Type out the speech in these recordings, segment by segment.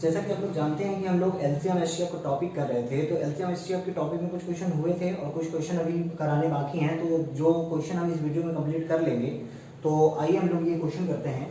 जैसा कि आप लोग जानते हैं कि हम लोग एलसीएम एचसीएफ को टॉपिक कर रहे थे, तो एलसीएम एचसीएफ के टॉपिक में कुछ क्वेश्चन हुए थे और कुछ क्वेश्चन अभी कराने बाकी हैं। तो जो क्वेश्चन हम इस वीडियो में कंप्लीट कर लेंगे, तो आइए हम लोग ये क्वेश्चन करते हैं।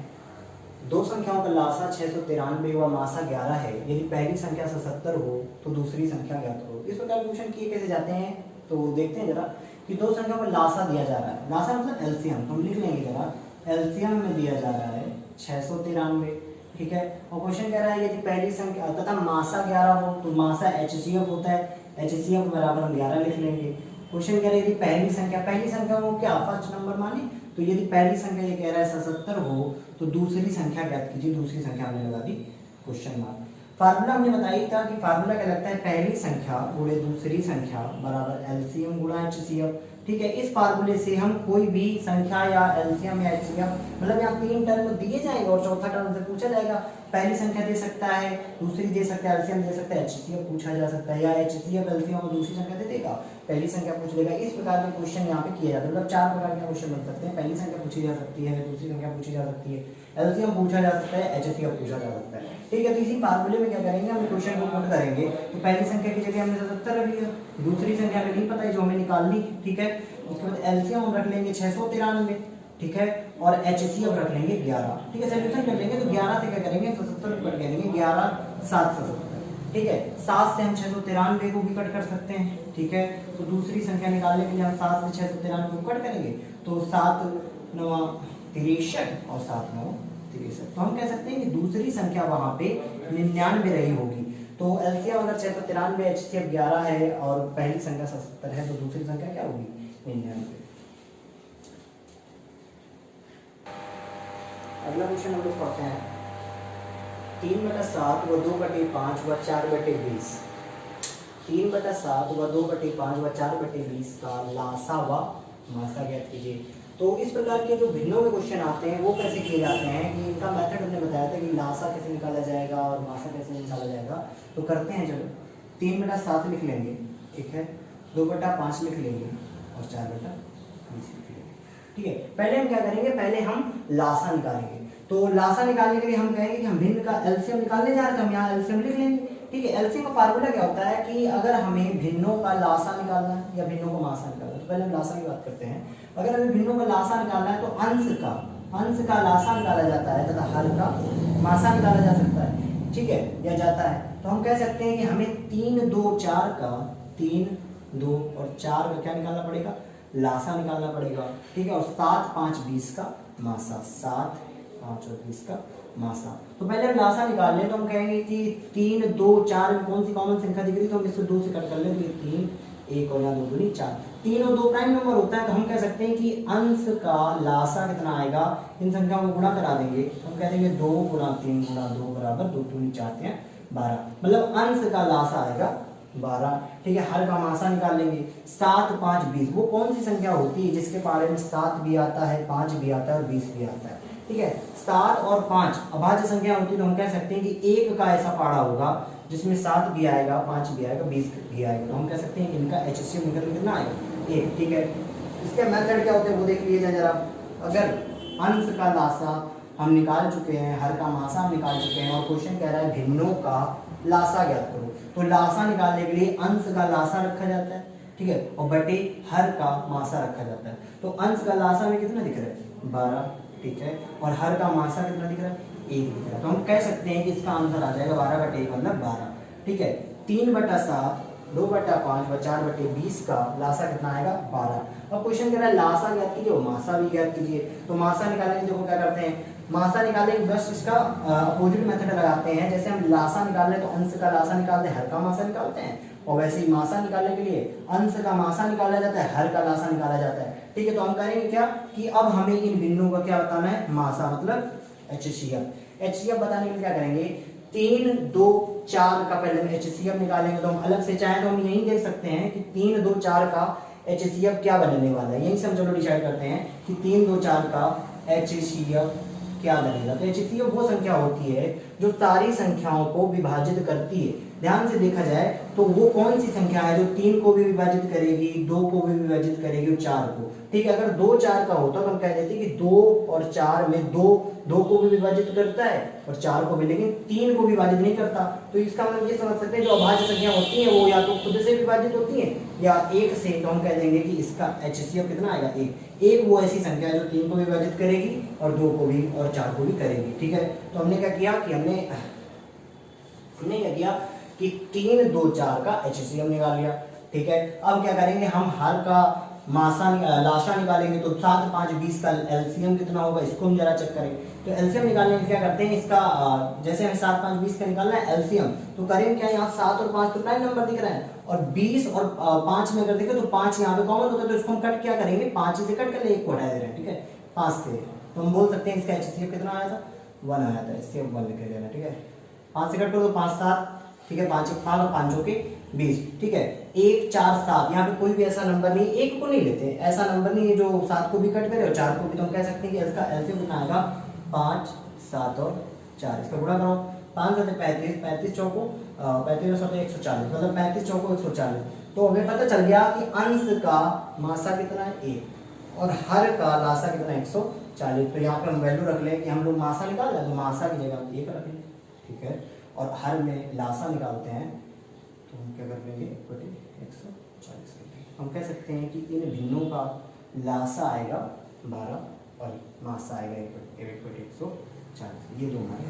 दो संख्याओं का लासा 693 व मासा 11 है, यदि पहली संख्या 77 हो तो दूसरी संख्या ज्ञात करो। इस प्रकार क्वेश्चन किए कैसे जाते हैं, तो देखते हैं जरा कि दो संख्याओं का लासा दिया जा रहा है। लासा मतलब एलसीएम, हम लिख लेंगे जरा। एलसीएम में दिया जा रहा है 693, ठीक है। और क्वेश्चन कह रहा है यदि पहली संख्या तथा मासा 11 हो तो मासा एचसीएफ होता है, एचसीएफ बराबर हम 11 लिख लेंगे। क्वेश्चन कह रहा है यदि पहली संख्या को क्या फर्स्ट नंबर माने, तो यदि पहली संख्या ये कह रहा है 77 हो तो दूसरी संख्या ज्ञात कीजिए। दूसरी संख्या हमने लगा दी क्वेश्चन मार्क। फार्मूला हमने बताया था कि फार्मूला क्या लगता है, पहली संख्या गुणे दूसरी संख्या बराबर एलसीएम गुणा एचसीएफ, ठीक है। इस फार्मूले से हम कोई भी संख्या या एलसीएम या एचसीएफ, मतलब यहाँ तीन टर्म दिए जाएंगे और चौथा टर्म से पूछा जाएगा। पहली संख्या दे सकता है, दूसरी दे सकता है, एलसीएम दे सकता है, एचसीएफ पूछा जा सकता है, या एचसीएफ एलसीएम और दूसरी संख्या दे देगा, पहली संख्या पूछ लेगा। इस प्रकार के क्वेश्चन यहाँ पे किए जाते हैं। मतलब चार प्रकार के क्वेश्चन बन सकते हैं। पहली संख्या पूछी जा सकती है, दूसरी संख्या पूछी जा सकती है, एलसीएम पूछा जा सकता है, एचसीएफ पूछा जा सकता है, ठीक है। तो इसी फार्मूले में क्या करेंगे, हम क्वेश्चन को पुट करेंगे। तो पहली संख्या की जगह हमने 77 रख लिया, दूसरी संख्या हमें नहीं पता है जो हमें निकालनी, ठीक है। उसके बाद एलसीएम हम रख लेंगे 693, ठीक है, और एचसीएफ रख लेंगे 11, ठीक है। सॉल्यूशन कर लेंगे तो 11 से क्या करेंगे, 77 को कट करेंगे, 11 7 77, ठीक है। 7 से हम 693 को भी कट कर सकते हैं, ठीक है। तो दूसरी संख्या निकालने के लिए हम 7 से 693 को कट करेंगे, तो 7 9 63 और 7 9 63। तो हम कह सकते हैं कि दूसरी संख्या वहां पे 99 रही होगी। तो एलसीएम अगर 693, एचसीएफ 11 है और पहली संख्या 77 है, तो दूसरी संख्या क्या होगी, 99। अगला क्वेश्चन हम लोग पढ़ते हैं। 3/7 व 2/5 व 4/20, 3/7 व 2/5 व 4/20 का लासा व मासा ज्ञात कीजिए। तो इस प्रकार के जो भिन्नों में क्वेश्चन आते हैं वो कैसे किए जाते हैं, कि इनका मेथड हमने बताया था कि लासा कैसे निकाला जाएगा और मासा कैसे निकाला जाएगा। तो करते हैं, चलो 3/7 लिख लेंगे, ठीक है, 2/5 लिख लेंगे और 4/20 लिख लेंगे, ठीक है। पहले हम क्या करेंगे, पहले हम लासा निकालेंगे। तो लासा निकालने के लिए हम कहेंगे कि हम भिन्न का एलसीएम निकालने जा रहे हैं, तो हम यहाँ एलसीएम लिख लेंगे, ठीक है। एलसीएम का फार्मूला क्या होता है कि अगर हमें भिन्नों का लासा निकालना है या भिन्नों का मासा निकालना है, तो पहले हम लासा की बात करते हैं। अगर हमें भिन्नों का लासा निकालना है तो अंश का लासा निकाला जाता है तथा हर का मासा निकाला जा सकता है, ठीक है, या जाता है। तो हम कह सकते हैं कि हमें 3 2 4 का 3 2 और 4 का क्या निकालना पड़ेगा, लासा निकालना पड़ेगा, ठीक है। और 7 5 20 का मासा, 7 5 और 20 का मासा। तो पहले हम लासा निकाल लें, तो हम कहेंगे कि 3 2 4 में कौन सी कॉमन संख्या दिख रही है, तो हम इससे 2 से कट कर लें, तो ये 3 1 और यहाँ 2 दूनी 4, 3 और 2 प्राइम नंबर होता है। तो हम कह सकते हैं कि अंश का लासा कितना आएगा, इन संख्याओं को गुणा करा देंगे, हम कह देंगे 2 × 3 × 2 बराबर 2 दूनी 4 12, मतलब अंश का लासा आएगा 12, ठीक है। हर का मासा निकाल लेंगे, 7 5 20, वो कौन सी संख्या होती है जिसके बारे में 7 भी आता है, 5 भी आता है और 20 भी आता है, ठीक है। 7 और 5 अभाज्य संख्या होती है, तो हम कह सकते हैं कि एक का ऐसा पाड़ा होगा जिसमें 7 भी आएगा, 5 भी आएगा, 20 भी आएगा। तो हम कह सकते हैं कि इनका एचसीएफ निकल के कितना आएगा, 1, ठीक है। इसके मेथड क्या होते हैं वो देख लीजिए जरा। अगर अंश का लासा हम निकाल चुके हैं, हर का मासा हम निकाल चुके हैं, और क्वेश्चन कह रहा है भिन्नों का लासा ज्ञात करो, तो लासा निकालने के लिए अंश का लासा रखा जाता है, ठीक है, और बटे हर का मासा रखा जाता है। तो अंश का लासा में कितना दिख रहा है, 12, ठीक है, और हर का मासा कितना दिख रहा है, 1 दिख रहा है। तो हम कह सकते हैं कि इसका आंसर आ जाएगा 12/1 मतलब 12, ठीक है। 3/7 2/5 व 4/20 का लासा कितना आएगा, 12। अब क्वेश्चन कह रहा है लासा ज्ञात कीजिए और मासा भी ज्ञात कीजिए। तो मासा निकालने के देखो क्या करते हैं, मासा निकालने के बस इसका अपोजिट मेथड लगाते हैं। जैसे हम लासा निकाल लें तो अंश का लासा निकालते हैं, हर का मासा निकालते हैं, और वैसे ही मासा निकालने के लिए अंश का मासा निकाला जाता है, हर का लासा निकाला जाता है, ठीक है। तो हम करेंगे क्या कि अब हमें इन बिंदुओं का क्या बताना है, मासा मतलब एचसीएफ। एचसीएफ बताने के लिए क्या करेंगे, 3 2 4 का पहले हम एचसीएफ निकालेंगे। तो हम अलग से चाहें तो हम यही देख सकते हैं कि 3 2 4 का एचसीएफ क्या बनने वाला है, यही से हम चलो डिसाइड करते हैं कि 3 2 4 का एचसीएफ क्या बनेगा। तो एचसीएफ वो संख्या होती है जो सारी संख्याओं को विभाजित करती है। ध्यान से देखा जाए तो वो कौन सी संख्या है जो 3 को भी विभाजित करेगी, 2 को भी विभाजित करेगी और 4 को। ठीक है, अगर 2 4 का होता तो हम कह देते कि 2 और 4 में 2 को भी विभाजित करता है और 4 को भी, लेकिन 3 को विभाजित नहीं करता। तो इसका मतलब ये समझ सकते हैं जो अभाज्य संख्या होती है वो या तो खुद से विभाजित होती है या 1 से। तो हम कह देंगे कि इसका HCF कितना आएगा, 1। एक वो ऐसी संख्या है जो 3 को विभाजित करेगी और 2 को भी और 4 को भी करेगी। ठीक है, तो हमने क्या किया कि हमने क्या किया कि 3 2 4 का HCF निकाल लिया। ठीक है, अब क्या करेंगे, हम हर का लाशा निकालेंगे। तो 7 5 20 का एलसीएम कितना होगा, इसको हम जरा चेक करें। तो एलसीएम निकालने के क्या करते हैं, इसका जैसे हमें 7 5 20 का निकालना है एलसीएम, तो करेंगे क्या, यहाँ 7 और 5 तो प्राइम नंबर दिख रहा है और 20 और 5 में अगर देखें तो 5 यहाँ पे कॉमन होता है, तो इसको हम कट क्या करेंगे, 5 से कट कर ले, 1 को हटा दे रहे हैं। ठीक है, 5 से, तो हम बोल सकते हैं इसका HCF कितना आया था, 1 आया था। HCF 1 लिख लेना। ठीक है, 5 से कट करो तो 5 7, ठीक है, 5 1 5 और 5 के 20। ठीक है, 1 4 7, यहाँ पे कोई भी ऐसा नंबर नहीं, 1 को नहीं लेते, ऐसा नंबर नहीं है जो 7 को भी कट करे और 4 को भी। तो हम कह सकते हैं कि इसका एलसीएम कितना आएगा, 5 7 और 4। इसका गुणा करो, 5 7 35, 35 चौको 35 7 140, मतलब 35 चौको 140। तो हमें पता चल गया कि अंश का मासा कितना है, 1, और हर का लासा कितना है, 140। तो यहाँ पे हम वैल्यू रख लें कि हम लोग मासा निकाल रहे हैं, तो मासा की जगह 1 रख लें। ठीक है, और हर में लासा निकालते हैं तो हम क्या कर लेंगे, 140 कर लेंगे। हम कह सकते हैं कि इन भिन्नों का लासा आएगा 12 और मासा आएगा 1/140। ये दो हमारे।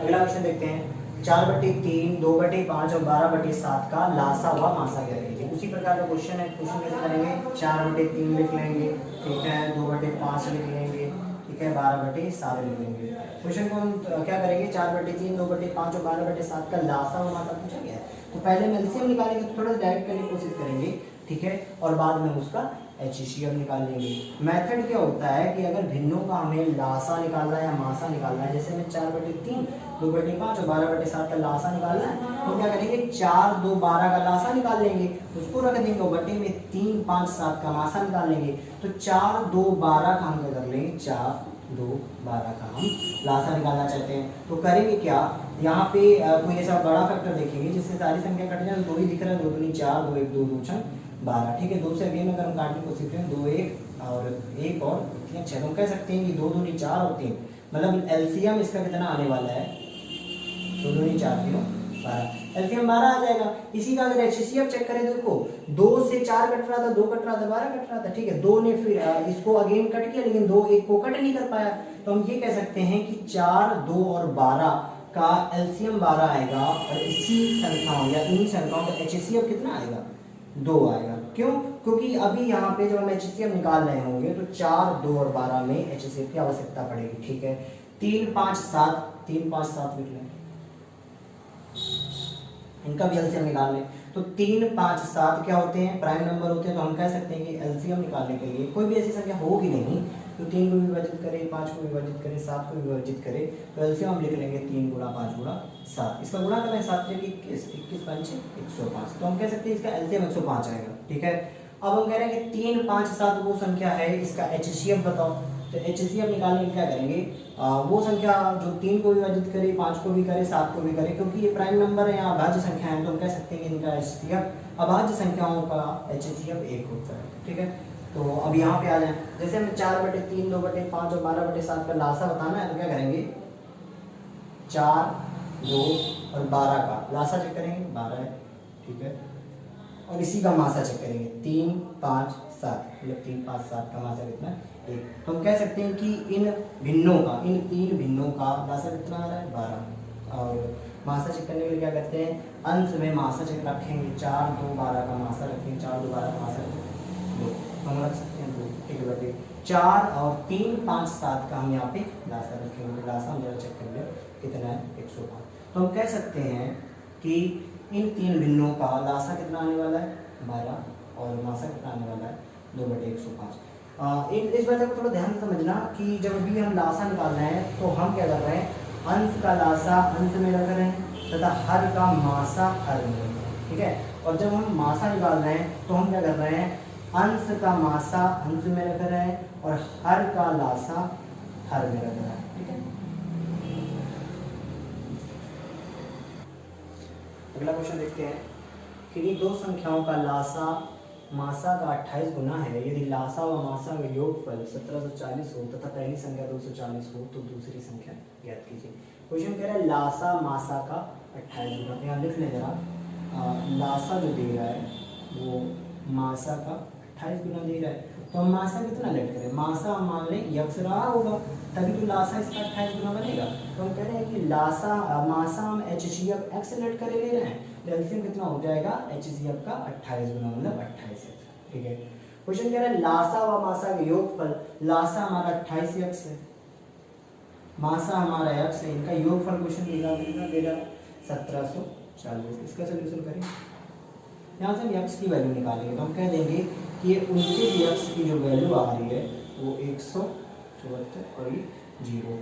अगला क्वेश्चन देखते हैं, 4/3 2/5 और 12/7 का लासा व मासा क्या कीजिए। उसी प्रकार का क्वेश्चन है। क्वेश्चन कैसे करेंगे, 4/3 लिख लेंगे, ठीक है, 2/5 लिख लेंगे, ठीक है, 12/7 लिख लेंगे। क्वेश्चन को हम क्या करेंगे, 4/3 2/5 और 12/7 का लासा व मासा पूछा गया है। तो पहले हम एलसीएम निकालेंगे, तो थोड़ा डायरेक्ट करने की कोशिश करेंगे। ठीक है, और बाद में उसका HCF निकाल लेंगे। मेथड क्या होता है कि अगर भिन्नों का हमें लासा निकालना है या मासा निकालना है, जैसे हमें 4/3 2/5 और 12/7 का लासा निकालना है, तो क्या करेंगे, 4 2 12 का लासा निकाल लेंगे, उसको रख देंगे और बटे में 3 5 7 का मासा निकाल लेंगे। तो 4 2 12 का हम क्या कर लेंगे, 4 2 12 का हम लासा निकालना चाहते हैं। तो करेंगे क्या, यहाँ पे कोई ऐसा बड़ा फैक्टर देखेंगे जिससे सारी संख्या कट जाए। 2 ही दिख रहा है, 2 दूनी 4 2 1 2 2 6 12। ठीक है, 2 से अगेन अगर हम काटने की कोशिश करें, 2 1 और 1 और 6, तो हम कह सकते हैं कि 2 दूनी 4 और 3, मतलब एलसीएम इसका कितना आने वाला है, 2 दूनी 4 3 12, एलसीएम 12 आ जाएगा। इसी का अगर HCF चेक करें तो देखो, 2 से 4 कट रहा था, 2 कट रहा था, 12 कट रहा था। ठीक है, 2 ने फिर इसको अगेन कट किया, लेकिन 2 1 को कट नहीं कर पाया। तो हम ये कह सकते हैं कि 4 2 और 12 का एलसीएम 12 आएगा और इसी संख्याओं या इन्हीं संख्याओं का HCF कितना आएगा, 2 आएगा। क्यों, क्योंकि अभी यहाँ पे जब हम HCF निकाल रहे होंगे तो 4 2 और 12 में HCF की आवश्यकता पड़ेगी। ठीक है, 3 5 7 लिख लें, इनका भी एलसीएम निकाल लें। तो 3 5 7 क्या होते हैं, प्राइम नंबर होते हैं। तो हम कह सकते हैं कि एलसीएम निकालने के लिए कोई भी ऐसी संख्या होगी नहीं तो 3 को विभाजित करे, 5 को विभाजित करे, 7 को विभाजित करे, तो एलसीएम हम लिख लेंगे 3 गुणा 5 गुणा 7। इसका गुणा करें 7 से 21 21 5 105, तो हम कह सकते हैं इसका एलसीएम 105 आएगा। ठीक है, अब हम कह रहे हैं कि 3 5 7 वो संख्या है, इसका HCF बताओ। तो HCF निकालने के क्या करेंगे, वो संख्या जो 3 को विभाजित करे, 5 को भी करे, 7 को भी करे, क्योंकि ये प्राइम नंबर है या अभाज्य संख्या है, तो हम कह सकते हैं कि इनका HCF अभाज्य संख्याओं का HCF 1 होता है। ठीक है, तो अब यहाँ पे आ जाए, जैसे हमें 4/3 2/5 और 12/7 का लासा बताना है, तो क्या करेंगे, 4 2 और 12 का लासा चेक करेंगे, 12 है। ठीक है, और इसी का मासा चेक करेंगे, 3 5 7, मतलब 3 5 7 का मासा कितना है, 1। तो हम कह सकते हैं कि इन तीन भिन्नों का लासा कितना आ रहा है, 12। और मासा चेक करने के लिए क्या करते हैं, अंश में मासा चेक रखेंगे, 4 2 12 का मासा रखेंगे, 4 2 12 का मासा रखेंगे 2, तो हम रख सकते हैं 2। ठीक है बेटे, 4 और 3 5 7 का हम यहाँ पे लासा रखेंगे, तो लासा हम जरा चेक कर ले कितना है, 105। तो हम कह सकते हैं कि इन तीन भिन्नों का लासा कितना आने वाला है, 12, और मासा कितना आने वाला है, 2/105। इस बात को थोड़ा ध्यान से समझना कि जब भी हम लासा निकाल रहे हैं तो हम क्या कर रहे हैं, अंश का लासा अंश में रख रहे हैं तथा हर का मासा हर में। ठीक है, और जब हम मासा निकाल रहे हैं तो हम क्या कर रहे हैं, अंश का मासा अंश में रख रहे हैं और हर का लासा हर में रख रहा है, ठीक है। अगला क्वेश्चन देखते हैं, किन्हीं दो संख्याओं का लासा मासा का 28 गुना है, यदि लासा व मासा का योगफल 1740 हो तथा पहली संख्या 240 हो तो दूसरी संख्या ज्ञात कीजिए। क्वेश्चन कह रहा है लासा मासा का 28 गुना, यहाँ लिख लें जरा, लासा जो दे रहा है वो मासा का 28 गुना दे रहा है, तो हम मासा कितना लेट करें, मासा हम मान लें यक्स रहा होगा तभी तो लासा इसका 28 गुना बनेगा। तो हम कह रहे हैं कि लासा मासा हम HCF x लेट करे ले रहे हैं, तो एलसीएम कितना हो जाएगा HCF का 28 गुना मतलब 28 x, ठीक है। क्वेश्चन कह रहा है लासा व मासा का योगफल, लासा हमारा 28x है, मासा हमारा x है, इनका योगफल क्वेश्चन दे रहा 1740। इसका सोल्यूशन करें, यहाँ से हम x की वैल्यू निकालेंगे तो हम कह देंगे कि ये 29x की जो वैल्यू आ रही है वो 174 और ये 0।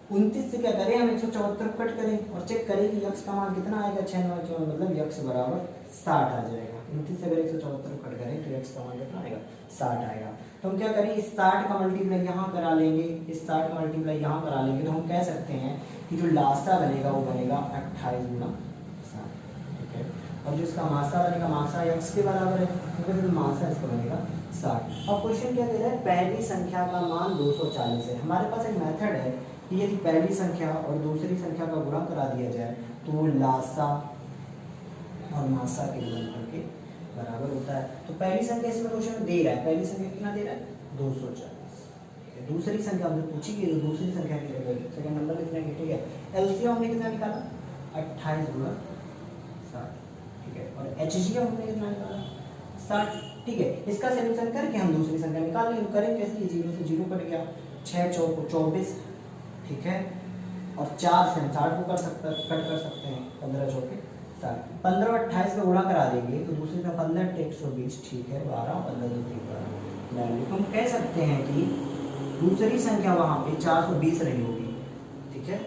29 से क्या करें हम 174 कट करें और चेक करें कि x का मान कितना आएगा, 6 9 14 मतलब x बराबर 60 आ जाएगा। 29 से अगर 174 कट करें तो x का मान कितना आएगा 60 आएगा। तो हम क्या करें, इस 60 का मल्टीप्लाई यहाँ करा लेंगे, इस 60 का मल्टीप्लाई यहाँ करा लेंगे, तो हम कह सकते हैं कि जो लासा बनेगा वो बनेगा 28 गुना 60, ठीक है। और जो इसका मासा बनेगा, मासा x के बराबर है तो फिर मासा इसका बनेगा 60। अब क्वेश्चन क्या कह रहा है, पहली संख्या का मान 240 है। हमारे पास एक मेथड है कि यदि पहली संख्या और दूसरी संख्या का गुणा करा दिया जाए तो लासा और मासा के गुणनफल के बराबर होता है। तो पहली संख्या इसमें क्वेश्चन दे रहा है, पहली संख्या कितना दे रहा है 240। दूसरी संख्या हमने पूछी कि दूसरी संख्या की जगह सेकंड नंबर कितना है, ठीक है। एलसीएम हमने कितना निकाला 28 गुना 60, ठीक है। और HCF हमने कितना निकाला 60, ठीक है। इसका सॉल्यूशन करके हम दूसरी संख्या निकाल लेंगे, करेंगे कैसे, 0 से 0 कट गया, 6 चौक 24, ठीक है। और 4 से हम 60 को कट कर सकते हैं, 15 चौके 60, 15 और 28 का गुणा करा देंगे तो दूसरी का 15 × 120, ठीक है, 12 15 2 3 12। तो हम कह सकते हैं कि दूसरी संख्या वहां पे 420 रही होगी, ठीक है।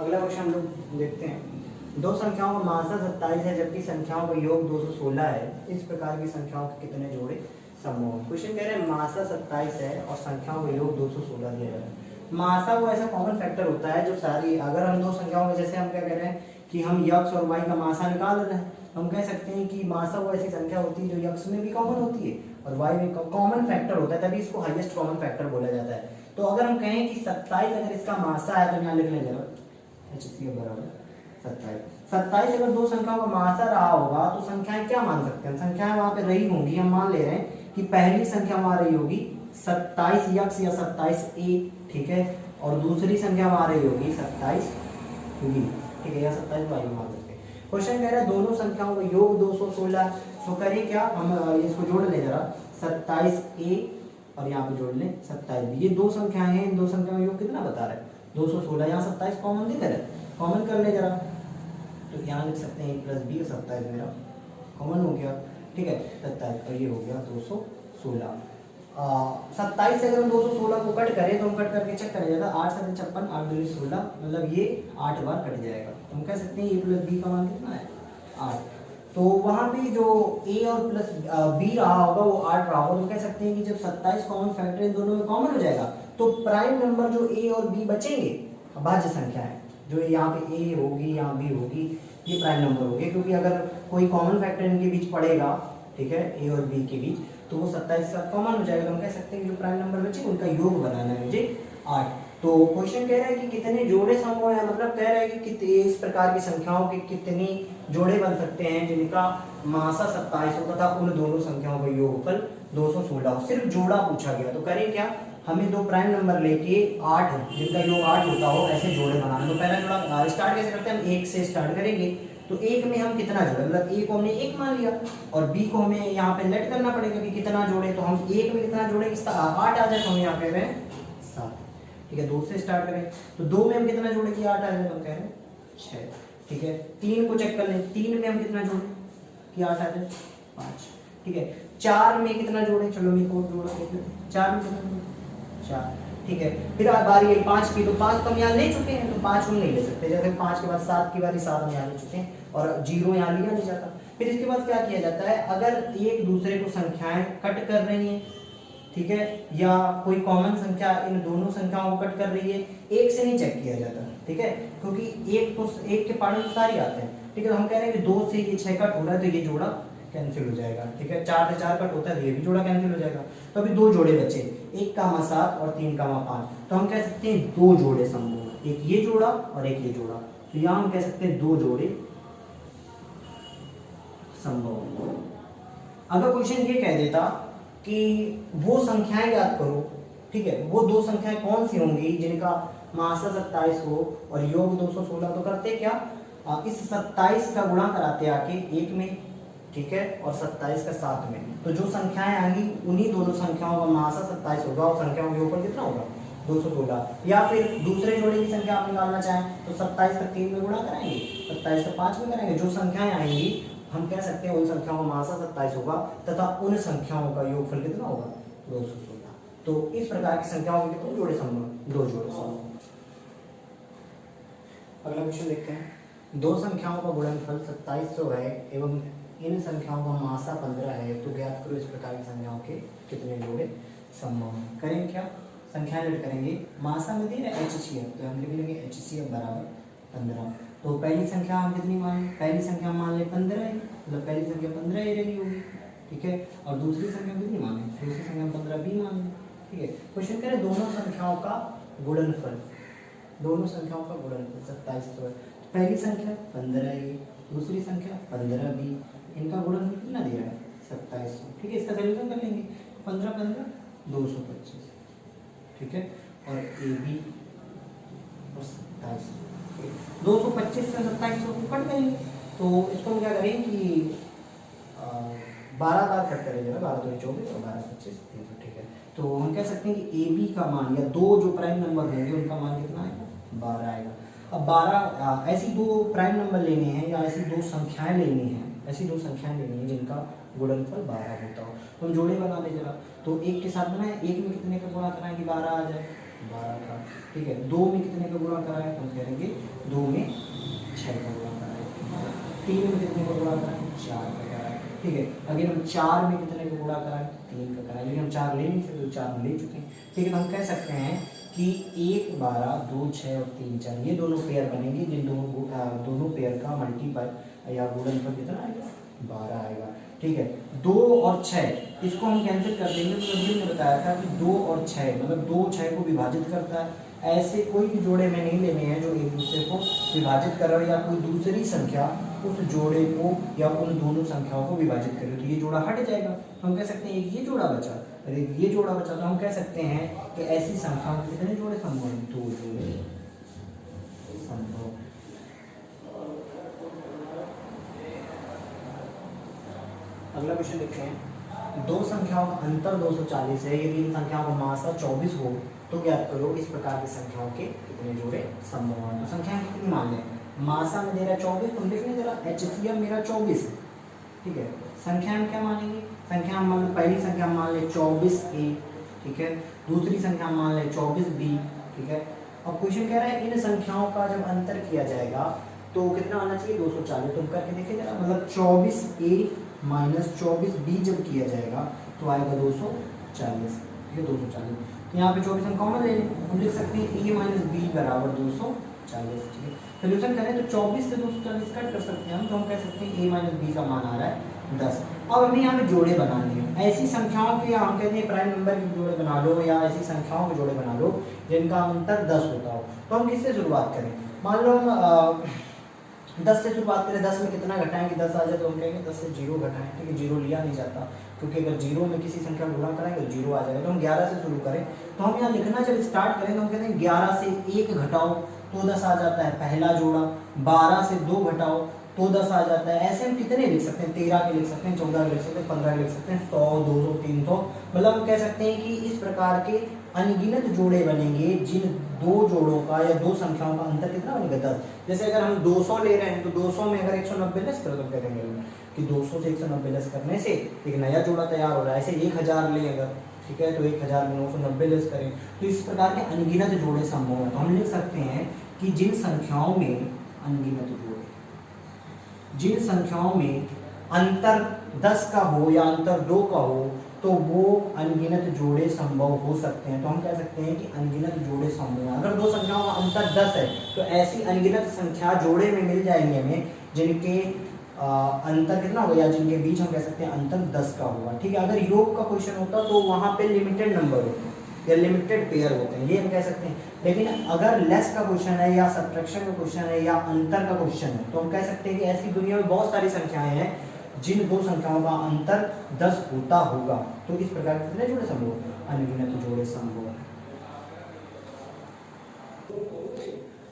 अगला क्वेश्चन हम लोग देखते हैं, दो संख्याओं का मासा 27 है जबकि संख्याओं का योग 216 है, इस प्रकार की संख्याओं के कितने जोड़े समूह। क्वेश्चन कह रहे हैं मासा 27 है और संख्याओं का योग 216 दिया जा रहा है। मासा वो ऐसा कॉमन फैक्टर होता है जो सारी, अगर हम दो संख्याओं में, जैसे हम क्या कह रहे हैं कि हम यक्स और वाई का मासा निकाल रहे हैं, हम कह सकते हैं कि मासा वो ऐसी संख्या होती है जो यक्स में भी कॉमन होती है और वाई में कॉमन फैक्टर होता है, तभी इसको हाईएस्ट कॉमन फैक्टर बोला जाता है। तो अगर हम कहें कि 27 अगर इसका मासा है तो यहाँ लिख लें जरा HCF बराबर 27। अगर दो संख्याओं का मासा रहा होगा तो संख्याएं क्या मान सकते हैं, संख्याएं वहां पे रही होंगी, हम मान ले रहे हैं कि पहली संख्या वहां रही होगी 27 यक्स या 27A, ठीक है। और दूसरी संख्या वहां रही होगी 27B, ठीक है, या 27Y मान सकते हैं। क्वेश्चन कह रहा है दोनों संख्याओं का योग 216, तो करें क्या, हम इसको जोड़ लें जरा, 27A और यहाँ पे जोड़ लें 27B। ये दो संख्याएं हैं, इन दो संख्याओं का योग कितना बता रहा है 216, यहाँ 27 कॉमन दे रहा है, कॉमन कर ले जरा, तो यहाँ लिख सकते हैं A+B 27 मेरा कॉमन हो गया, ठीक है, 27 और ये हो गया 216। 27 से अगर हम 216 को कट करें तो हम कट करके चेक करें जाता, 8 7 56 8 2 16, मतलब ये 8 बार कट जाएगा। तो हम कह सकते हैं A+B का मान कितना है 8। तो वहाँ पे जो A और B रहा होगा वो 8 रहा होगा, तो कह सकते हैं कि जब 27 कॉमन फैक्टर इन दोनों में कॉमन हो जाएगा तो प्राइम नंबर जो A और B बचेंगे, भाज्य संख्या है जो यहाँ पे A होगी यहाँ B होगी, ये प्राइम नंबर होंगे, क्योंकि अगर कोई कॉमन फैक्टर इनके बीच पड़ेगा, ठीक है, A और B के बीच, तो वो 27 का कॉमन हो जाएगा। तो हम कह सकते हैं कि जो प्राइम नंबर बचे उनका योग बनाना है मुझे 8। तो क्वेश्चन कह रहा है कि कितने जोड़े समूह है, मतलब कह रहा है कि इस प्रकार की संख्याओं के कितनी जोड़े बन सकते हैं जिनका मासा 27 होता था, उन दोनों संख्याओं का योगफल 216 हो। सिर्फ जोड़ा पूछा गया, तो करें क्या, हमें दो प्राइम नंबर लेके 8 जिनका योग 8 होता हो ऐसे जोड़े बनाना। तो पहला जोड़ा स्टार्ट कैसे करते हैं, हम 1 से स्टार्ट करेंगे। तो 1 में हम कितना जोड़े, मतलब A को हमने 1 मान लिया और B को हमें यहाँ पे लेट करना पड़ेगा कि कितना जोड़े, तो हम 1 में कितना जोड़े, 8 आ जाए, तो हम यहाँ कह रहे हैं 7, ठीक है। 2 से स्टार्ट करें तो 2 में हम कितना जोड़े कि 8 आ जाए, तो हम कह रहे हैं 6, ठीक है। 3 को चेक कर लें, 3 में हम कितना जोड़े कि 8 आ जाए, 5, ठीक है। 4 में कितना जोड़े, चलो मैं कोड जोड़ा देख लेते हैं, 4 में कितना जोड़े 4, ठीक है। फिर बारी है 5 की, तो 5 तो हम यहाँ ले चुके हैं, तो 5 हम नहीं ले सकते, जैसे 5 के बाद 7 की बारी 7 हम यहाँ ले चुके हैं और 0 यहाँ लिया नहीं जाता। फिर इसके बाद क्या किया जाता है, अगर एक दूसरे को संख्याएं कट कर रही हैं, ठीक है, या कोई कॉमन संख्या इन दोनों संख्याओं को कट कर रही है, एक से नहीं चेक किया जाता, ठीक है, क्योंकि एक के पार्ट में सारे आते हैं, ठीक है। तो हम कह रहे हैं कि 2 से ये 6 कट हो रहा है तो ये जोड़ा कैंसिल हो जाएगा, ठीक है। 4 से 4 कट होता है तो ये भी जोड़ा कैंसिल हो जाएगा। तो अभी 2 जोड़े बचे, 1,7 और 3,5। तो हम कह सकते हैं 2 जोड़े संभव, एक ये जोड़ा और एक ये जोड़ा। तो यहाँ हम कह सकते हैं 2 जोड़े संभव। अगर क्वेश्चन ये कह देता कि वो संख्याएं याद करो, ठीक है, वो 2 संख्याएं कौन सी होंगी जिनका मासा 27 हो और योग 216, तो करते क्या, इस 27 का गुणा कराते आके 1 में, ठीक है, और 27 का 7 में। तो जो संख्याएं आएंगी उन्हीं दोनों संख्याओं का मासा 27 होगा और संख्याओं के ऊपर कितना होगा 216। या फिर दूसरे जोड़े की संख्या आप निकालना चाहें तो 27 का 3 में गुणा कराएंगे, 27 का 5 में करेंगे। जो संख्याएं आएंगी हम कह सकते हैं उन संख्याओं का मासा 27 होगा तथा उन संख्याओं का योगफल कितना होगा 216। तो इस प्रकार की संख्याओं के कितने जोड़े संभव, 2 जोड़े संभव। अगला क्वेश्चन देखते हैं, 2 संख्याओं का गुणनफल 2700 है एवं इन संख्याओं का मासा 15 है, तो ज्ञात करो इस प्रकार की संख्याओं के कितने जोड़े संभव हैं। करेंगे क्या, संख्या लेट करेंगे, मासा में दे रहा है HCF, तो हम लिख लेंगे HCF बराबर 15। तो पहली संख्या हम कितनी मान, पहली संख्या मान ले 15 है, मतलब पहली संख्या 15 ही रही होगी, ठीक है। और दूसरी संख्या कितनी माने, दूसरी संख्या 15 भी मान लें, ठीक है। क्वेश्चन करें दोनों संख्याओं का गुणनफल, दोनों संख्याओं का गुणनफल 2700 है। पहली संख्या 15 है, दूसरी संख्या 15 भी, इनका गुणनफल कितना दे रहा है 2700, ठीक है। इसका सॉल्यूशन कर लेंगे, 15 15 225, ठीक है, और AB और 2700, 225 से 2700 को कट करेंगे। तो इसको हम क्या करें कि 12 बार कट करेंगे ना, 12 तो 24 और 12 25 300, ठीक है। तो हम कह सकते हैं कि AB का मान या 2 जो प्राइम नंबर होंगे उनका मान कितना आएगा 12 आएगा। अब 12 ऐसी 2 प्राइम नंबर लेने हैं या ऐसी 2 संख्याएं लेनी हैं, ऐसी 2 संख्याएं लेनी है जिनका गुणनफल 12 होता हो। तो हम जोड़े बना ले जरा, तो 1 के साथ बनाए, 1 में कितने का गुणा कराएं कि 12 आ जाए 12 का, ठीक है। 2 में कितने का गुणा कराएं, हम कहेंगे 2 में 6 का गुणा कराएं, 3 में कितने का गुणा कराएं 4 का कराएं, ठीक है। अगर हम 4 में कितने का गुणा कराएं 3 का कराएं, लेकिन हम 4 ले नहीं सकते, 4 ले चुके हैं, ठीक है। तो हम कह सकते हैं कि 1 12 2 6 और 3 4 ये दोनों पेयर बनेंगे, जिन दोनों पेयर का मल्टीपल या गुणनफल कितना आएगा 12 आएगा, ठीक है। 2 और 6 इसको हम कैंसिल कर देंगे। तो अभी हमने बताया था कि 2 और 6 मतलब 2 6 को विभाजित करता है। ऐसे कोई भी जोड़े में नहीं लेने हैं जो एक दूसरे को विभाजित कर रहा है, या कोई दूसरी संख्या उस जोड़े को या उन दोनों संख्याओं को विभाजित करे, तो ये जोड़ा हट जाएगा। हम कह सकते हैं एक ये जोड़ा बचा और एक ये जोड़ा बचा, तो हम कह सकते हैं कि ऐसी संख्याओं के कितने जोड़े संभव हैं 2 जोड़े संभव। अगला क्वेश्चन देखते हैं, 2 संख्याओं का अंतर 240 है, यदि इन संख्याओं का मासा 24 हो तो ज्ञात करो इस प्रकार की संख्याओं के कितने जोड़े संभव हैं। तो संख्याएं कितनी मान लें, मासा में दे रहा है 24, तुम लिख लें जरा HCF मेरा 24 है, ठीक है। संख्या हम क्या मानेंगे, संख्या मान लो पहली संख्या मान ले 24A, ठीक है, दूसरी संख्या मान ले 24B, ठीक है। अब क्वेश्चन कह रहा है इन संख्याओं का जब अंतर किया जाएगा तो कितना आना चाहिए 240। तुम करके देखिए जरा, मतलब 24A माइनस 24B जब किया जाएगा तो आएगा 240, ठीक है 240। तो यहाँ पे 24 हम कॉमन ले लें, हम लिख सकते हैं A माइनस B बराबर 240, ठीक है। सोल्यूशन करें तो 24 से 240 कट कर सकते हैं हम, तो हम कह सकते हैं A माइनस B का मान आ रहा है 10। अब हमें यहाँ पे जोड़े बनाने हैं, ऐसी संख्याओं के, या हम कहते हैं प्राइम नंबर के जोड़े बना लो या ऐसी संख्याओं के जोड़े बना लो जिनका अंतर 10 होता हो। तो हम किससे शुरुआत करें, मान लो हम 10 से शुरुआत करें, 10 में कितना घटाएंगे 10 आ जाए, तो हम कहेंगे 10 से 0 घटाएं, ठीक है। 0 लिया नहीं जाता क्योंकि अगर 0 में किसी संख्या में गुणा कराएंगे तो 0 आ जाएगा। तो हम 11 से शुरू करें, तो हम यहाँ लिखना जब स्टार्ट करें तो हम कहते हैं 11 से 1 घटाओ तो 10 आ जाता है पहला जोड़ा, 12 से 2 घटाओ तो 10 आ जाता है। ऐसे हम कितने लिख सकते हैं, 13 के लिख सकते हैं, 14 के लिख सकते हैं, 15 के लिख सकते हैं, 100 200 300, मतलब हम कह सकते हैं कि इस प्रकार के अनगिनत जोड़े बनेंगे जिन 2 जोड़ों का या 2 संख्याओं का अंतर कितना बनेगा 10। जैसे अगर हम 200 ले रहे हैं तो 200 में अगर 190 लेस करो तो कह देंगे कि 200 से 190 लेस करने से एक नया जोड़ा तैयार हो रहा है। ऐसे 1000 ले अगर, ठीक है, तो 1000 में 990 लेस करें, तो इस प्रकार के अनगिनत जोड़े संभव हैं। तो हम लिख सकते हैं कि जिन संख्याओं में अनगिनत जोड़े, जिन संख्याओं में अंतर 10 का हो या अंतर 2 का हो तो वो अनगिनत जोड़े संभव हो सकते हैं। तो हम कह सकते हैं कि अनगिनत जोड़े संभव हैं। अगर दो संख्याओं का अंतर 10 है तो ऐसी अनगिनत संख्या जोड़े में मिल जाएंगे हमें जिनके अंतर कितना होगा, या जिनके बीच हम कह सकते हैं अंतर 10 का होगा। ठीक है, अगर योग का क्वेश्चन होता तो वहाँ पे लिमिटेड नंबर होते हैं या लिमिटेड पेयर होते हैं, ये हम कह सकते हैं। लेकिन अगर लेस का क्वेश्चन है या सब्ट्रैक्शन का क्वेश्चन है या अंतर का क्वेश्चन है तो हम कह सकते हैं कि ऐसी दुनिया में बहुत सारी संख्याएं हैं जिन दो संख्याओं का अंतर 10 होता होगा। तो इस प्रकार कितने जोड़े संभव, अनगिनत जोड़े संभव है।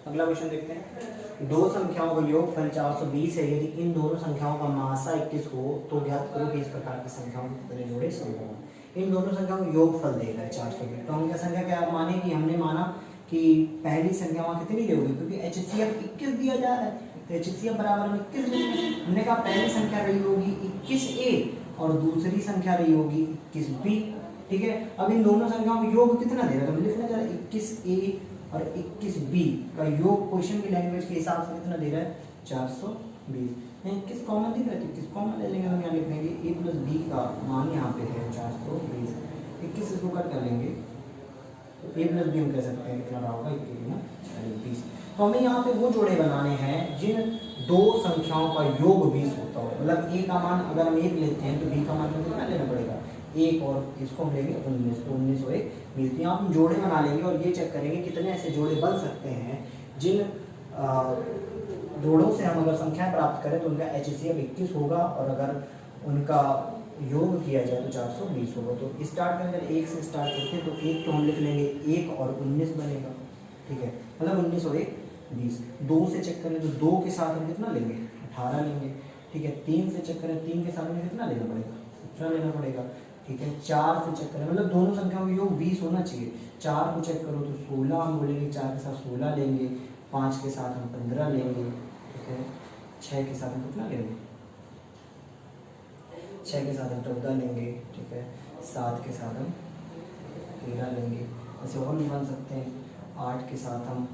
अगला क्वेश्चन देखते हैं। दो संख्याओं का योगफल 420 है, यदि इन दोनों संख्याओं का मासा 21 हो तो ज्ञात करो कि इस प्रकार की संख्याओं के कितने जोड़े संभव हैं। इन दोनों संख्याओं का योगफल देगा 420, तो हम क्या संख्या क्या माने कि हमने माना कि पहली संख्या वहाँ कितनी होगी, क्योंकि HCF 21 दिया जा रहा है तो HCF बराबर हम 21 लेंगे। हमने कहा पहली संख्या रही होगी 21A और दूसरी संख्या रही होगी 21B। ठीक है, अब इन दोनों संख्याओं का योग कितना दे रहा है, तो लिखना चाह रहा है 21A और 21B का योग क्वेश्चन की लैंग्वेज के हिसाब से कितना दे रहा है 420। 21 कॉमन दिख रहा है, 21 कॉमन ले लेंगे, हम यहाँ लिख लेंगे A + B का मान यहाँ पे है 420। 21 इसको कट कर लेंगे तो A + B हम कह सकते हैं कितना रहा होगा 21। तो हमें यहाँ पे वो जोड़े बनाने हैं जिन दो संख्याओं का योग 20 होता हो। मतलब A का मान अगर हम 1 लेते हैं तो B का मान कितना लेना पड़ेगा 1, और इसको हम लेंगे 19, तो 19 और 1 20। यहाँ हम जोड़े बना लेंगे और ये चेक करेंगे कितने ऐसे जोड़े बन सकते हैं जिन जोड़ों से हम अगर संख्याएं प्राप्त करें तो उनका HCF 21 होगा और अगर उनका योग किया जाए तो 420 होगा। तो स्टार्ट करें, अगर 1 से स्टार्ट करते हैं तो 1 तो हम लिख लेंगे 1 और 19 बनेगा। ठीक है, मतलब 19 और 1 20। 2 से चेक करें तो 2 के साथ हम कितना लेंगे 18 लेंगे। ठीक है, 3 से चेक करें 3 के साथ में कितना लेना पड़ेगा 17 लेना पड़ेगा। ठीक है, 4 से चेक करें, मतलब दोनों संख्याओं का योग 20 होना चाहिए। 4 को चेक करो तो 16 हम बोलेंगे, 4 के साथ 16 लेंगे, 5 के साथ हम 15 लेंगे। ठीक है, 6 के साथ हम कितना लेंगे 6 के साथ हम 14 लेंगे। ठीक है, 7 के साथ हम 13 लेंगे। ऐसे और भी बन सकते हैं। 8 के साथ हम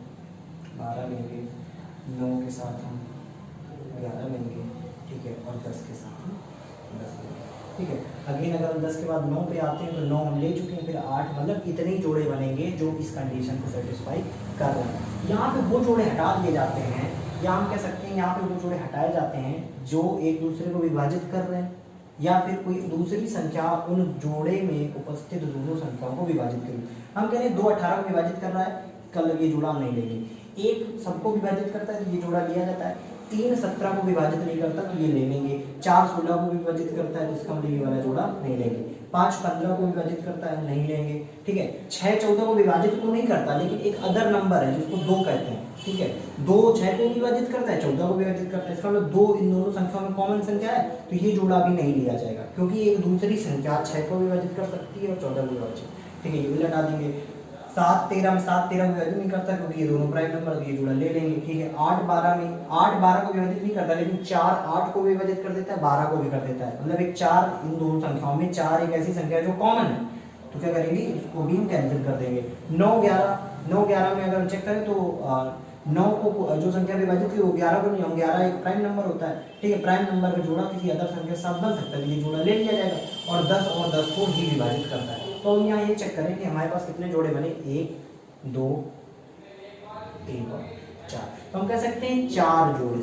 12 लेंगे, 9 के साथ हम 11 लेंगे। ठीक है, और 10 के साथ हम 10 लेंगे। ठीक है, अगेन अगर हम 10 के बाद 9 पे आते हैं तो 9 हम ले चुके हैं, फिर 8, मतलब इतने ही जोड़े बनेंगे जो इस कंडीशन को सेटिस्फाई कर रहे हैं। यहाँ पे वो जोड़े हटा दिए जाते हैं, या हम कह सकते हैं यहाँ पे वो जोड़े हटाए जाते हैं जो एक दूसरे को विभाजित कर रहे हैं, या फिर कोई दूसरी संख्या उन जोड़े में उपस्थित दोनों संख्याओं को विभाजित करेगी। हम कह रहे हैं 2 18 को विभाजित कर रहा है, कल ये जोड़ा हम नहीं लेंगे। 1 सबको विभाजित करता है तो ये जोड़ा लिया जाता है। 3 17 को विभाजित नहीं करता तो ये ले लेंगे। 4 16 को विभाजित करता है तो इसका हम ये वाला जोड़ा नहीं लेंगे। 5 15 को विभाजित करता है नहीं लेंगे। ठीक है, 6 14 को विभाजित तो नहीं करता, लेकिन एक अदर नंबर है जिसको 2 कहते हैं। ठीक है, 2 6 को विभाजित करता है, 14 को विभाजित करता है, इसका मतलब 2 इन दोनों संख्याओं में कॉमन संख्या है, तो ये जोड़ा भी नहीं लिया जाएगा क्योंकि एक दूसरी संख्या 6 को विभाजित कर सकती है और 14 को विभाजित। ठीक है, ये भी लगा देंगे। 7 13 में 7 13 को विभाजित नहीं करता क्योंकि ये दोनों प्राइम नंबर, तो ये जोड़ा ले लेंगे। ठीक है, 8 12 में 8 12 को विभाजित नहीं करता, लेकिन 4 8 को भी विभाजित कर देता है, 12 को भी कर देता है, मतलब एक 4 इन दोनों संख्याओं में 4 एक ऐसी संख्या है जो कॉमन है, तो क्या करेंगे इसको भी हम कैंसिल कर देंगे। 9 11 में अगर हम चेक करें तो 9 को जो संख्या विभाजित की वो 11 को नहीं, हम 11 एक प्राइम नंबर होता है। ठीक है, प्राइम नंबर का जोड़ा किसी अदर संख्या के साथ बन सकता है, ये जोड़ा ले लिया जाएगा, और 10 को ही विभाजित करता है। तो हम यहाँ ये चेक करें कि हमारे पास कितने जोड़े बने 1 2 3 और 4, तो हम कह सकते हैं 4 जोड़े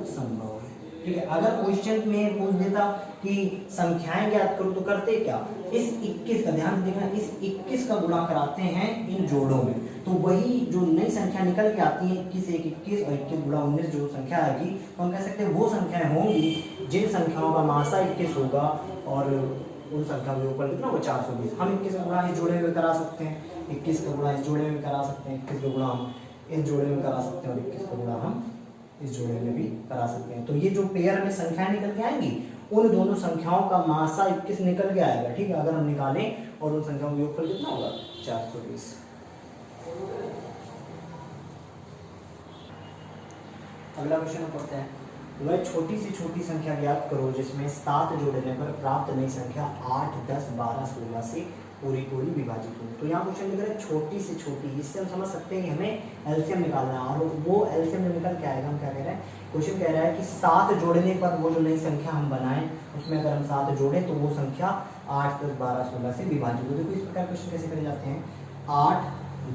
संभव है। ठीक है, अगर क्वेश्चन में पूछ देता कि संख्याएं ज्ञात करो तो करते क्या, इस 21 का ध्यान से देखना, इस 21 का गुणा कराते हैं इन जोड़ों में, तो वही जो नई संख्या निकल के आती है 21 1 21 और 21 गुणा 19 जो संख्या आएगी, तो हम कह सकते हैं वो संख्याएं होंगी जिन संख्याओं का मासा 21 होगा और उन संख्या के ऊपर कितना होगा 420। हम 21 का गुणा इस जोड़े में करा सकते हैं, 21 का गुणा इस जोड़े में करा सकते हैं, 21 का गुणा हम इस जोड़े में करा सकते हैं और 21 का गुणा हम इस जोड़े में भी करा सकते हैं। तो ये जो पेयर में संख्याएं निकल के आएंगी उन दोनों संख्याओं का मासा 21 निकल के आएगा। ठीक है, अगर हम निकालें और उन संख्याओं का योगफल कितना होगा 420। अगला क्वेश्चन पढ़ते हैं। वह छोटी से छोटी संख्या ज्ञात करो जिसमें 7 जोड़ने पर प्राप्त नई संख्या 8 10 12 16 से पूरी पूरी विभाजित हो। तो यहाँ क्वेश्चन लिख रहा है छोटी से छोटी, इससे हम समझ सकते हैं कि हमें एलसीएम निकालना है, और वो एलसीएम निकल के आएगा। हम क्या कह रहे हैं, क्वेश्चन कह रहा है कि 7 जोड़ने पर वो जो नई संख्या हम बनाएं उसमें अगर हम 7 जोड़े तो वो संख्या 8, 10, 12, 16 से विभाजित हो। देखो इस प्रकार क्वेश्चन कैसे करे जाते हैं, 8,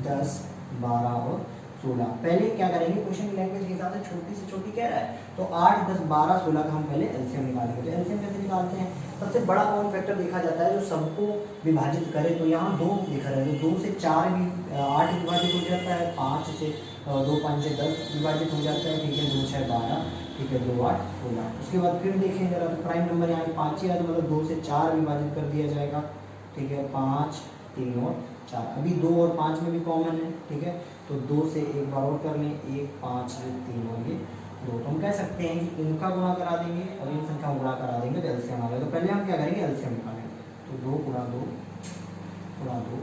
10, 12 और 16। पहले क्या करेंगे, क्वेश्चन की लैंग्वेज के हिसाब से छोटी से छोटी कह रहा है, तो 8, 10, 12, 16 का हम पहले एलसीएम निकालेंगे। तो एलसीएम कैसे निकालते हैं, सबसे बड़ा कॉमन फैक्टर देखा जाता है जो सबको विभाजित करे। तो यहाँ 2 लिखा है, तो 2 से 4 भी 8 विभाजित हो जाता है, 5 से 2, 5 से 10 विभाजित हो जाता है, ठीक है, 2, 6, 12, ठीक है, 2, 8, 16। उसके बाद फिर देखें जरा, तो प्राइम नंबर यहाँ 5 ही है, तो मतलब 2 से 4 विभाजित कर दिया जाएगा, ठीक है, 5, 3 और 4। अभी 2 और 5 में भी कॉमन है, ठीक है, तो 2 से एक बार और कर लें, 1, 5, 3 और ये 2। तो हम कह सकते हैं कि इनका गुणा करा देंगे और इन संख्या गुणा करा देंगे तो एलसीएम आ गया। तो पहले हम क्या करेंगे, एलसीएम निकालेंगे। तो 2 गुणा 2 गुणा 2,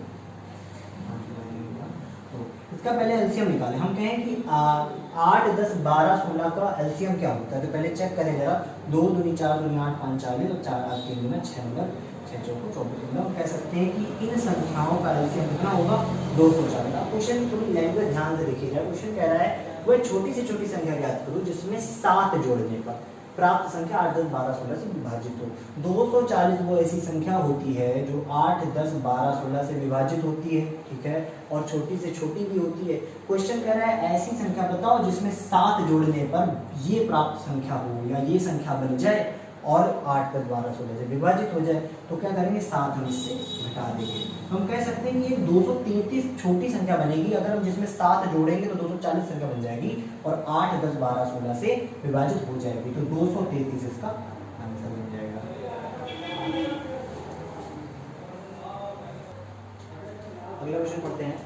तो इसका पहले एलसीएम निकालें। हम कहें कि 8, 10, 12, 16 का एलसीएम क्या होता है, तो पहले चेक करें जरा। 2 दूनी 4 दूनी 8, 5 40, तो 4, 8, 3 दूना 6, मतलब 6 चौको 24। हम कह सकते हैं कि इन संख्याओं का एलसीएम कितना होगा, 240। क्वेश्चन की थोड़ी लैंग्वेज ध्यान से देखिएगा। क्वेश्चन कह रहा है वह छोटी से छोटी संख्या ज्ञात करो जिसमें 7 जोड़ने पर प्राप्त संख्या 8, 10, 12, 16 से विभाजित हो। 240 वो ऐसी संख्या होती है जो 8, 10, 12, 16 से विभाजित होती है, ठीक है, और छोटी से छोटी भी होती है। क्वेश्चन कह रहा है ऐसी संख्या बताओ जिसमें 7 जोड़ने पर ये प्राप्त संख्या हो या ये संख्या बन जाए और 8, 10, 12, 16 से विभाजित हो जाए। तो क्या करेंगे, 7 हम इससे घटा देंगे। तो हम कह सकते हैं कि ये 233 छोटी संख्या बनेगी। अगर हम जिसमें 7 जोड़ेंगे तो 240 संख्या बन जाएगी और 8, 10, 12, 16 से विभाजित हो जाएगी। तो 233 इसका आंसर बन जाएगा। अगला क्वेश्चन पढ़ते हैं।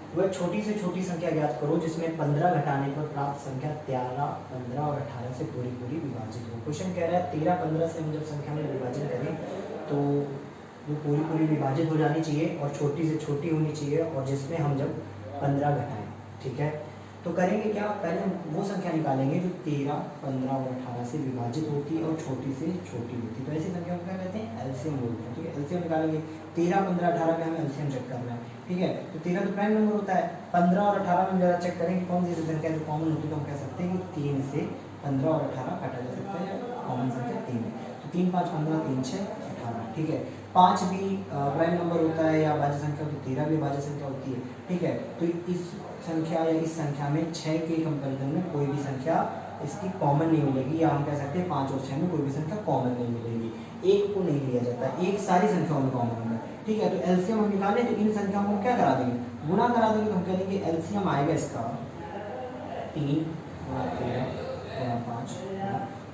वह छोटी से छोटी संख्या ज्ञात करो जिसमें 15 घटाने पर प्राप्त संख्या 13, 15 और 18 से पूरी पूरी विभाजित हो। क्वेश्चन कह रहा है 13, 15 से हम जब संख्या में विभाजन करें तो वो पूरी पूरी विभाजित हो जानी चाहिए और छोटी से छोटी होनी चाहिए, और जिसमें हम जब 15 घटाएं, ठीक है, तो करेंगे क्या, पहले वो संख्या निकालेंगे जो 13, 15 और 18 से विभाजित होती है और छोटी से छोटी होती है। तो ऐसी संख्या को क्या कहते हैं, एलसीएम बोलते हैं, ठीक है। एलसीएम निकालेंगे, 13, 15, 18 में हमें एलसीएम चेक करना है, ठीक है। तो 13 तो प्राइम नंबर होता है, 15 और 18 में जरा चेक करें कौन सी संख्या जो कॉमन होती है। तो हम कह सकते हैं कि 3 से 15 और 18 काटा जा सकता है, कॉमन संख्या 3 है। तो 3, 5, 15, 3, 6, 18, ठीक है। 5 भी प्राइम नंबर होता है या भाज्य संख्या, तो 13 भी भाज्य संख्या होती है, ठीक है। तो इस संख्या या इस संख्या में 6 के कंपैरिजन में कोई भी संख्या इसकी कॉमन नहीं मिलेगी, या हम कह सकते हैं 5 और 6 में कोई भी संख्या कॉमन नहीं मिलेगी। एक को नहीं लिया जाता, एक सारी संख्याओं में कॉमन होगा, ठीक है। तो एलसीएम हम निकालें तो इन संख्याओं को क्या करा देंगे, गुणा करा देंगे। तो हम कह देंगे एलसीएम आएगा इसका 3, 13, 5,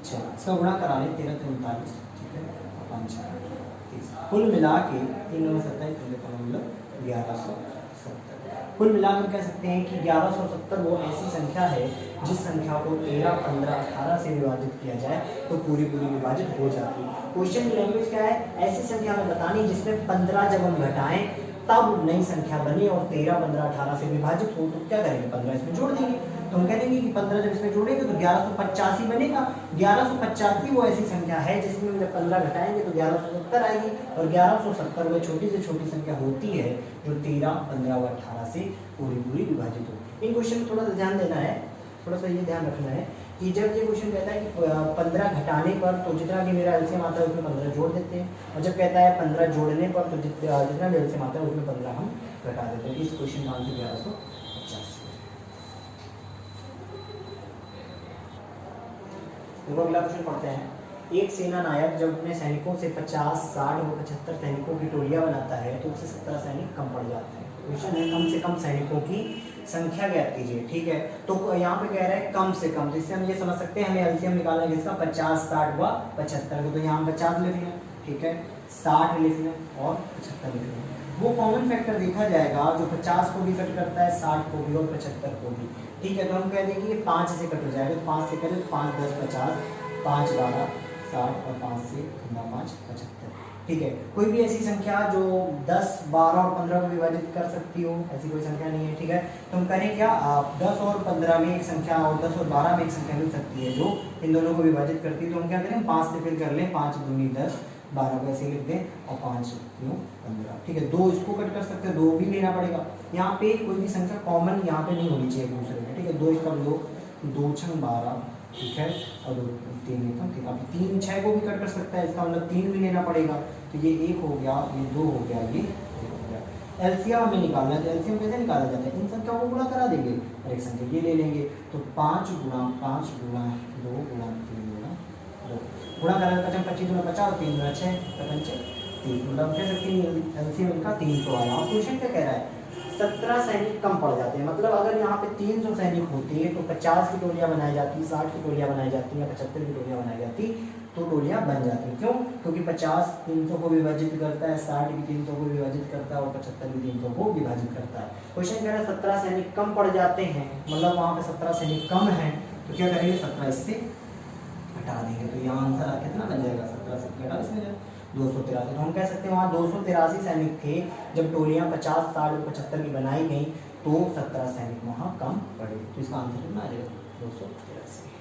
6, इसका गुणा करा लें 13, 39, ठीक है, 5, 30, कुल मिला के 3, 9, 27, 13, मतलब 1170। कुल मिलाकर कह सकते हैं कि 1170 वो ऐसी संख्या है जिस संख्या को 13, 15, 18 से विभाजित किया जाए तो पूरी पूरी विभाजित हो जाती है। क्वेश्चन की लैंग्वेज क्या है, ऐसी संख्या हमें बतानी जिसमें 15 जब हम घटाएं तब नई संख्या बने और 13, 15, 18 से विभाजित हो। तो क्या करेंगे, 15 इसमें जोड़ देंगे। तो हम कह देंगे कि 15 जब इसमें जोड़ेंगे तो 1185 बनेगा। 1185 वो ऐसी संख्या है जिसमें जब 15 घटाएंगे तो 1170 आएगी, और 1170 वो छोटी से छोटी संख्या होती है जो 13, 15 और 18 से पूरी पूरी विभाजित हो। इन क्वेश्चन में थोड़ा सा ध्यान देना है, थोड़ा सा ये ध्यान रखना है कि जब ये क्वेश्चन कहता है कि 15 घटाने पर, तो जितना भी मेरा एलसीएम आता है उसमें 15 जोड़ देते हैं, और जब कहता है 15 जोड़ने पर तो जितना भी एलसीएम आता है उसमें 15 हम घटा देते हैं। इस क्वेश्चन का आंसर 1185। तो अगला क्वेश्चन पढ़ते हैं। एक सेना नायक जब अपने सैनिकों से 50, 60 और 75 सैनिकों की टोलियां बनाता है तो उससे 17 सैनिक कम पड़ जाते हैं। क्वेश्चन है कम से कम सैनिकों की संख्या ज्ञात कीजिए, ठीक है। तो यहाँ पे कह रहा है कम से कम, तो इससे हम ये समझ सकते हैं हमें एलसीएम निकालना है किसका, 50, 60 व 75। तो यहाँ 50 लिख लें, ठीक है, 60 लिख लें और 75 लिख लें। वो कॉमन फैक्टर देखा जाएगा जो 50 को भी कट करता है, 60 को भी और 75 को भी, ठीक है। तो हम कह देंगे कि 5 से कट हो जाएगा, तो 5 से करें तो 5, 10, 50, 5, 12, 60 और 5 से 5, 75, ठीक है। कोई भी ऐसी संख्या जो 10, 12 और 15 को विभाजित कर सकती हो, ऐसी कोई संख्या नहीं है, ठीक है। तो हम करें क्या, 10 और 15 में एक संख्या और 10 और 12 में एक संख्या मिल सकती है जो इन दोनों को विभाजित करती है। तो हम क्या करें, 5 से फिर कर लें, 5 दूनी 10, 12 को ऐसे लिख दें और 5 9 15, ठीक है। 2 इसको कट कर सकते हैं, 2 भी लेना पड़ेगा। यहाँ पे कोई भी संख्या कॉमन यहाँ पे नहीं होनी चाहिए एक दूसरे में, ठीक है। 2 इसका 2 2 6 12, ठीक है, और 2 3 3, अब 3 6 को भी कट कर सकता है, इसका मतलब 3 भी लेना पड़ेगा। तो ये 1 हो गया, ये 2 हो गया, ये 1 हो गया। एलसीएम हमें निकालना है, तो एलसीएम कैसे निकाला जाता है, इन संख्याओं को गुणा करा देंगे और एक संख्या ये ले लेंगे। तो 5 गुणा 5 गुणा 2 गुणा 3 गुणा 2 गुणा करा 25 25 गुणा 50 3 गुणा 6 55 3, मतलब कह सकते हैं एलसीएम इनका 300 आया। और क्वेश्चन क्या कह रहा है, 17 सैनिक कम पड़ जाते हैं, मतलब अगर यहाँ पे 300 सैनिक होते हैं तो 50 की टोलियाँ बनाई जाती, 60 की टोलियाँ बनाई जाती या 75 की टोलियाँ बनाई जाती, तो टोलियाँ बन जाती। क्यों? क्योंकि 50 300 को विभाजित करता है, 60 भी 300 को विभाजित करता है और 75 भी 300 को विभाजित करता है। क्वेश्चन कह रहा है 17 सैनिक कम पड़ जाते हैं, मतलब वहाँ पे 17 सैनिक कम है, तो क्या करेंगे 17 इससे हटा देंगे। तो यहाँ आंसर कितना बन जाएगा, 17 से 28 में जाए 283। तो हम कह सकते हैं वहाँ 283 सैनिक थे जब टोलियाँ 50 60 75 की बनाई गई, तो 17 सैनिक वहाँ कम पड़े। तो इसका आंसर कितना आ जाएगा, 283।